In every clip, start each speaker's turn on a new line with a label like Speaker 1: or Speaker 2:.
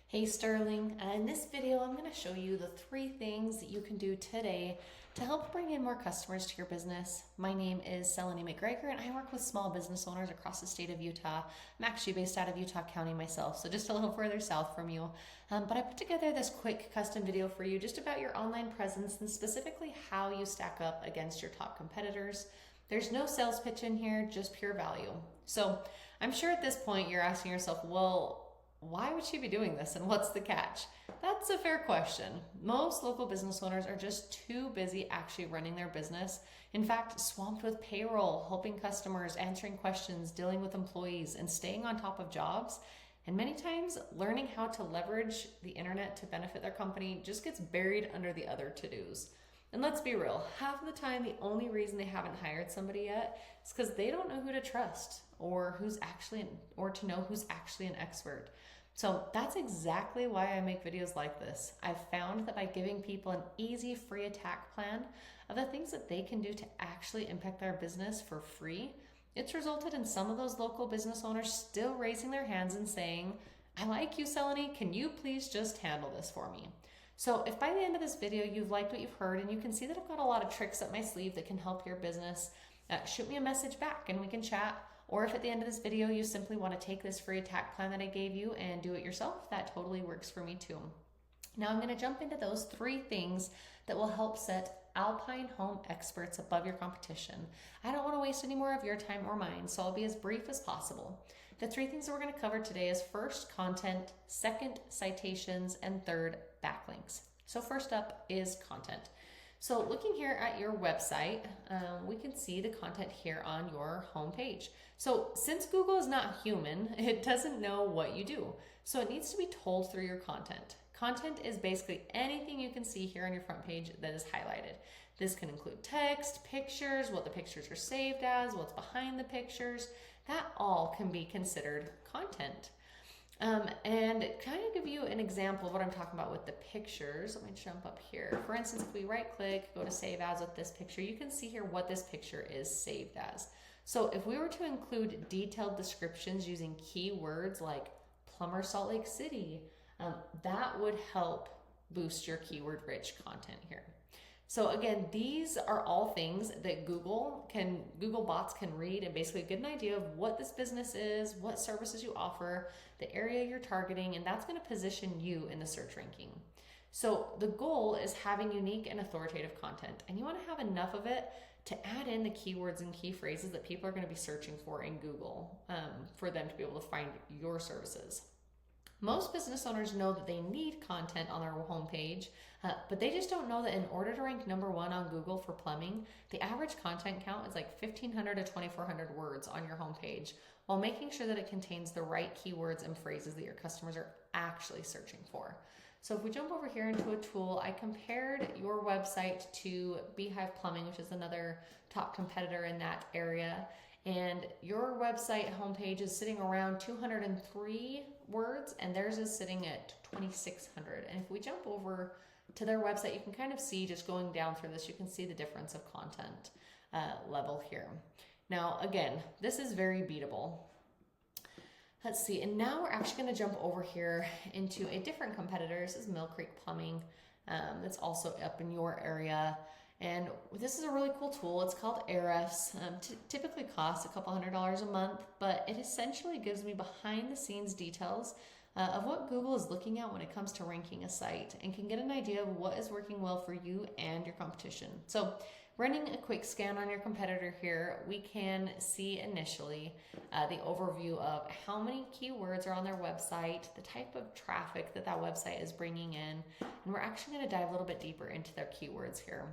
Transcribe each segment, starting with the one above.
Speaker 1: Hey Sterling, in this video I'm going to show you the 3 things that you can do today to help bring in more customers to your business. My name is Seleni and I work with small business owners across the state of Utah. I'm actually based out of Utah County myself, so just a little further south from you. But I put together this quick custom video for you just about your online presence and specifically how you stack up against your top competitors. There's no sales pitch in here, just pure value. So I'm sure at this point you're asking yourself, well, why would she be doing this and what's the catch? That's a fair question. Most local business owners are just too busy actually running their business. In fact, swamped with payroll, helping customers, answering questions, dealing with employees, and staying on top of jobs. And many times, learning how to leverage the internet to benefit their company just gets buried under the other to-dos. And let's be real, half of the time, the only reason they haven't hired somebody yet is because they don't know who to trust or to know who's actually an expert. So that's exactly why I make videos like this. I've found that by giving people an easy free attack plan of the things that they can do to actually impact their business for free, it's resulted in some of those local business owners still raising their hands and saying, I like you, Seleni, can you please just handle this for me? So if by the end of this video you've liked what you've heard and you can see that I've got a lot of tricks up my sleeve that can help your business, shoot me a message back and we can chat. Or if at the end of this video you simply want to take this free attack plan that I gave you and do it yourself, that totally works for me too. Now I'm going to jump into those 3 things that will help set Alpine home experts above your competition. I don't want to waste any more of your time or mine, so I'll be as brief as possible. The 3 things that we're going to cover today is first, content, second, citations, and third, backlinks. So first up is content. So looking here at your website, we can see the content here on your homepage. So since Google is not human, it doesn't know what you do. So it needs to be told through your content. Content is basically anything you can see here on your front page that is highlighted. This can include text, pictures, what the pictures are saved as, what's behind the pictures. That all can be considered content. And kind of give you an example of what I'm talking about with the pictures. Let me jump up here. For instance, if we right click, go to save as with this picture, you can see here what this picture is saved as. So if we were to include detailed descriptions using keywords like plumber Salt Lake City, that would help boost your keyword rich content here. So again, these are all things that Google bots can read and basically get an idea of what this business is, what services you offer, the area you're targeting, and that's going to position you in the search ranking. So the goal is having unique and authoritative content, and you want to have enough of it to add in the keywords and key phrases that people are going to be searching for in Google for them to be able to find your services. Most business owners know that they need content on their homepage, but they just don't know that in order to rank number 1 on Google for plumbing, the average content count is like 1,500 to 2,400 words on your homepage, while making sure that it contains the right keywords and phrases that your customers are actually searching for. So if we jump over here into a tool, I compared your website to Beehive Plumbing, which is another top competitor in that area. And your website homepage is sitting around 203 words, and theirs is sitting at 2,600. And if we jump over to their website, you can kind of see, just going down through this, you can see the difference of content level here. Now, again, this is very beatable. Let's see, and now we're actually going to jump over here into a different competitor. This is Mill Creek Plumbing. That's also up in your area. And this is a really cool tool. It's called Ahrefs. Typically costs a couple $100 a month, but it essentially gives me behind the scenes details of what Google is looking at when it comes to ranking a site and can get an idea of what is working well for you and your competition. So running a quick scan on your competitor here, we can see initially the overview of how many keywords are on their website, the type of traffic that website is bringing in, and we're actually going to dive a little bit deeper into their keywords here.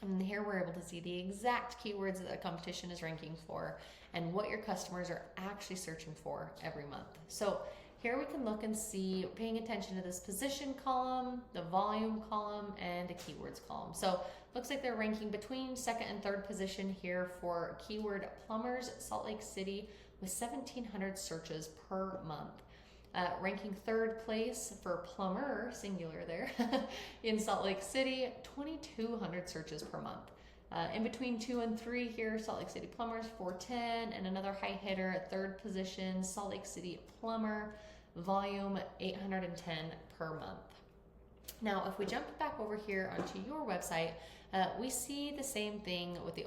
Speaker 1: And here we're able to see the exact keywords that the competition is ranking for and what your customers are actually searching for every month. So here we can look and see, paying attention to this position column, the volume column, and the keywords column. So looks like they're ranking between 2nd and 3rd position here for keyword plumbers Salt Lake City with 1,700 searches per month. Ranking 3rd place for plumber, singular there, in Salt Lake City, 2,200 searches per month. In between 2 and 3 here, Salt Lake City Plumbers, 410, and another high hitter at 3rd position, Salt Lake City Plumber, volume 810 per month. Now, if we jump back over here onto your website, we see the same thing with the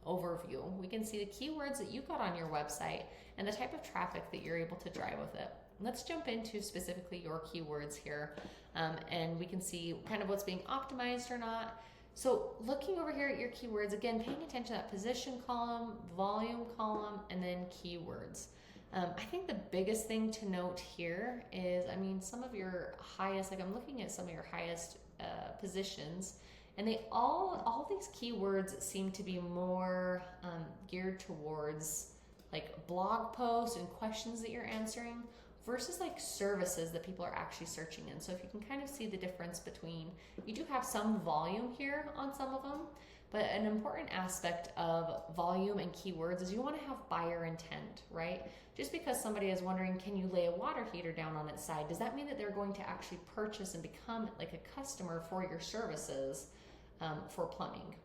Speaker 1: overview. We can see the keywords that you got on your website and the type of traffic that you're able to drive with it. Let's jump into specifically your keywords here, and we can see kind of what's being optimized or not. So looking over here at your keywords, again, paying attention to that position column, volume column, and then keywords. I think the biggest thing to note here is, some of your highest, like I'm looking at some of your highest positions, and they all these keywords seem to be more geared towards like blog posts and questions that you're answering versus like services that people are actually searching in. So if you can kind of see the difference between, you do have some volume here on some of them, but an important aspect of volume and keywords is you want to have buyer intent, right? Just because somebody is wondering, can you lay a water heater down on its side? Does that mean that they're going to actually purchase and become like a customer for your services for plumbing?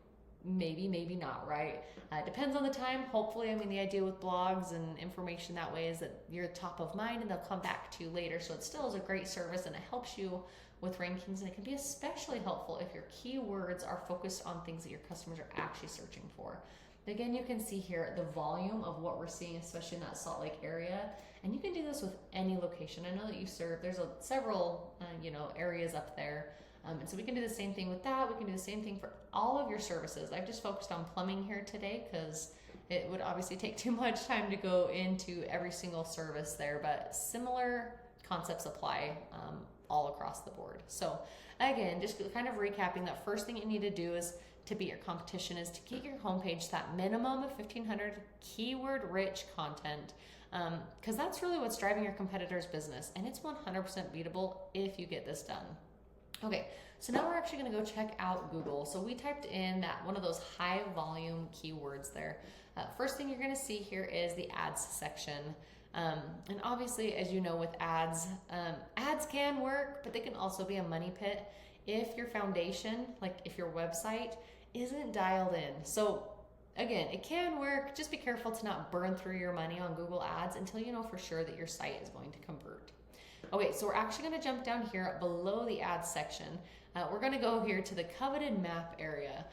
Speaker 1: Maybe, maybe not, right? Depends on the time. Hopefully, the idea with blogs and information that way is that you're top of mind and they'll come back to you later. So it still is a great service and it helps you with rankings, and it can be especially helpful if your keywords are focused on things that your customers are actually searching for. Again, you can see here the volume of what we're seeing, especially in that Salt Lake area. And you can do this with any location. I know that you serve, there's several areas up there. And so we can do the same thing with that. We can do the same thing for all of your services. I've just focused on plumbing here today because it would obviously take too much time to go into every single service there, but similar concepts apply all across the board. So again, just kind of recapping, that first thing you need to do is to beat your competition is to get your homepage that minimum of 1,500 keyword rich content, because that's really what's driving your competitor's business, and it's 100% beatable if you get this done. Okay, so now we're actually going to go check out Google. So we typed in that one of those high volume keywords there. First thing you're going to see here is the ads section. And obviously, as you know, with ads, ads can work, but they can also be a money pit if your foundation, like if your website isn't dialed in. So again, it can work. Just be careful to not burn through your money on Google ads until you know for sure that your site is going to convert. Okay, so we're actually going to jump down here below the ads section. We're going to go here to the coveted map area.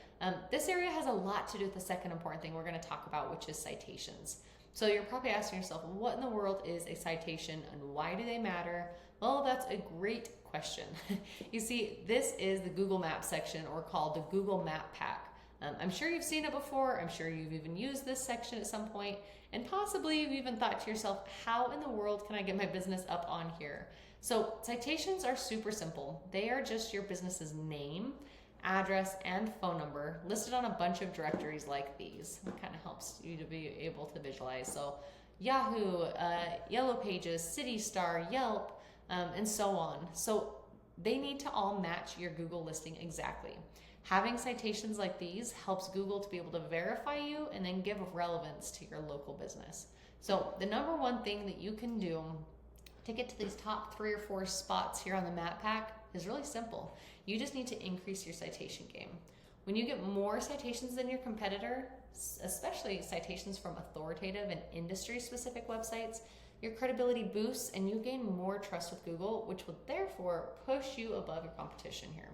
Speaker 1: This area has a lot to do with the second important thing we're going to talk about, which is citations. So you're probably asking yourself, what in the world is a citation and why do they matter? Well, that's a great question. You see, this is the Google Maps section, or called the Google Map Pack. I'm sure you've seen it before. I'm sure you've even used this section at some point, and possibly you've even thought to yourself, how in the world can I get my business up on here? So citations are super simple. They are just your business's name, address, and phone number listed on a bunch of directories like these. It kind of helps you to be able to visualize. So Yahoo, Yellow Pages, City Star, Yelp, and so on. So they need to all match your Google listing exactly. Having citations like these helps Google to be able to verify you and then give relevance to your local business. So the number one thing that you can do to get to these top 3 or 4 spots here on the map pack is really simple. You just need to increase your citation game. When you get more citations than your competitor, especially citations from authoritative and industry-specific websites, your credibility boosts and you gain more trust with Google, which will therefore push you above your competition here.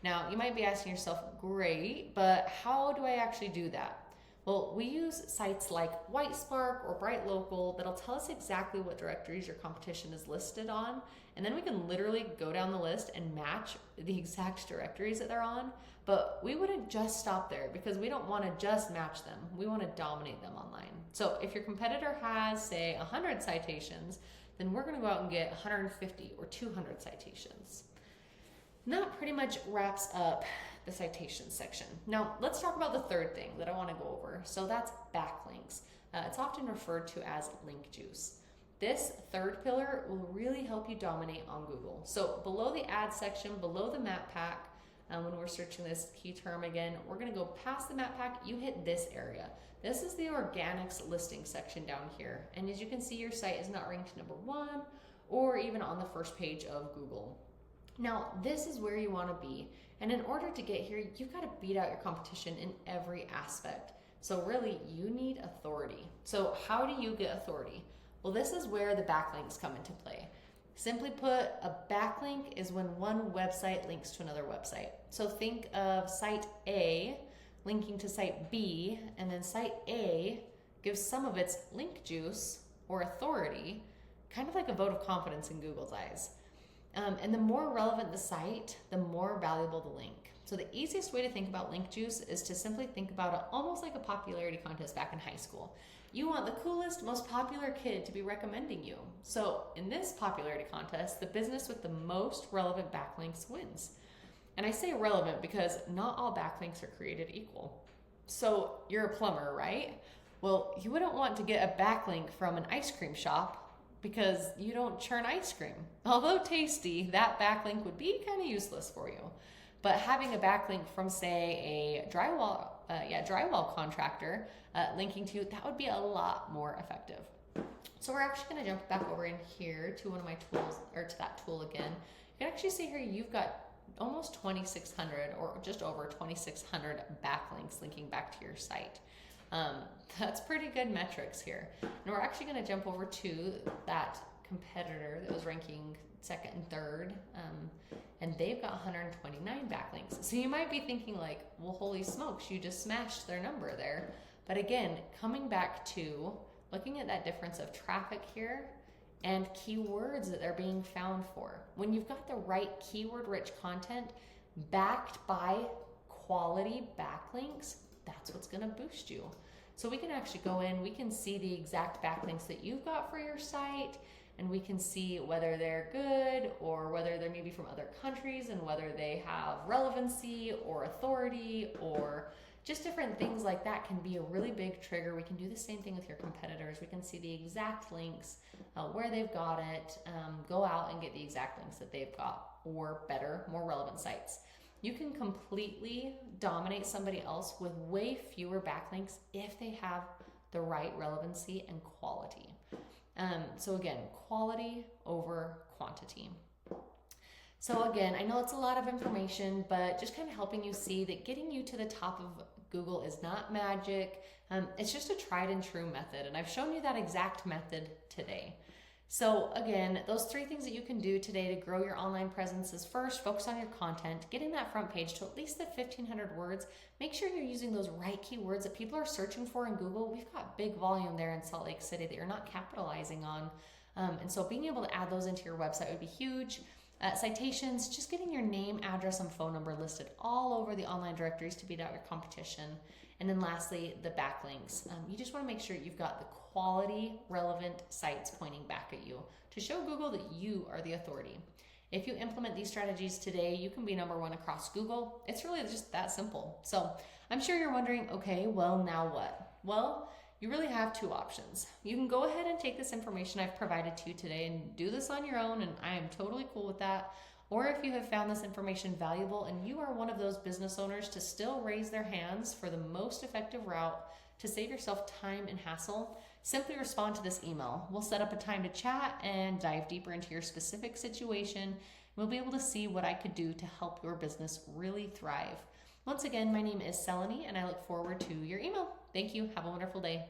Speaker 1: Now, you might be asking yourself, great, but how do I actually do that? Well, we use sites like WhiteSpark or Bright Local that'll tell us exactly what directories your competition is listed on, and then we can literally go down the list and match the exact directories that they're on. But we wouldn't just stop there because we don't want to just match them. We want to dominate them online. So if your competitor has, say, 100 citations, then we're going to go out and get 150 or 200 citations. And that pretty much wraps up the citation section. Now, let's talk about the third thing that I want to go over. So that's backlinks. It's often referred to as link juice. This third pillar will really help you dominate on Google. So below the ad section, below the map pack, when we're searching this key term again, we're going to go past the map pack. You hit this area. This is the organics listing section down here. And as you can see, your site is not ranked number 1 or even on the first page of Google. Now, this is where you want to be. And in order to get here, you've got to beat out your competition in every aspect. So really, you need authority. So how do you get authority? Well, this is where the backlinks come into play. Simply put, a backlink is when one website links to another website. So think of site A linking to site B, and then site A gives some of its link juice or authority, kind of like a vote of confidence in Google's eyes. And the more relevant the site, the more valuable the link. So the easiest way to think about link juice is to simply think about it almost like a popularity contest back in high school. You want the coolest, most popular kid to be recommending you. So in this popularity contest, the business with the most relevant backlinks wins. And I say relevant because not all backlinks are created equal. So you're a plumber, right? Well, you wouldn't want to get a backlink from an ice cream shop because you don't churn ice cream. Although tasty, that backlink would be kind of useless for you. But having a backlink from, say, a drywall contractor linking to, that would be a lot more effective. So we're actually going to jump back over in here to one of my tools, or to that tool again. You can actually see here you've got almost 2,600 or just over 2,600 backlinks linking back to your site. That's pretty good metrics here. And we're actually going to jump over to that competitor that was ranking second and third, and they've got 129 backlinks. So you might be thinking like, well, holy smokes, you just smashed their number there. But again, coming back to looking at that difference of traffic here and keywords that they're being found for. When you've got the right keyword-rich content backed by quality backlinks, that's what's going to boost you. So we can actually go in, we can see the exact backlinks that you've got for your site, and we can see whether they're good or whether they're maybe from other countries and whether they have relevancy or authority or just different things like that can be a really big trigger. We can do the same thing with your competitors. We can see the exact links, where they've got it, go out and get the exact links that they've got, or better, more relevant sites. You can completely dominate somebody else with way fewer backlinks if they have the right relevancy and quality. So again, quality over quantity. So again, I know it's a lot of information, but just kind of helping you see that getting you to the top of Google is not magic. It's just a tried and true method. And I've shown you that exact method today. So again, those 3 things that you can do today to grow your online presence is first, focus on your content, getting that front page to at least the 1,500 words. Make sure you're using those right keywords that people are searching for in Google. We've got big volume there in Salt Lake City that you're not capitalizing on. And so being able to add those into your website would be huge. Citations, just getting your name, address, and phone number listed all over the online directories to beat out your competition. And then lastly, the backlinks. You just want to make sure you've got the quality, relevant sites pointing back at you to show Google that you are the authority. If you implement these strategies today, you can be #1 across Google. It's really just that simple. So I'm sure you're wondering, okay, well, now what? Well, you really have 2 options. You can go ahead and take this information I've provided to you today and do this on your own, and I am totally cool with that. Or if you have found this information valuable and you are one of those business owners to still raise their hands for the most effective route to save yourself time and hassle, simply respond to this email. We'll set up a time to chat and dive deeper into your specific situation. We'll be able to see what I could do to help your business really thrive. Once again, my name is Seleni, and I look forward to your email. Thank you. Have a wonderful day.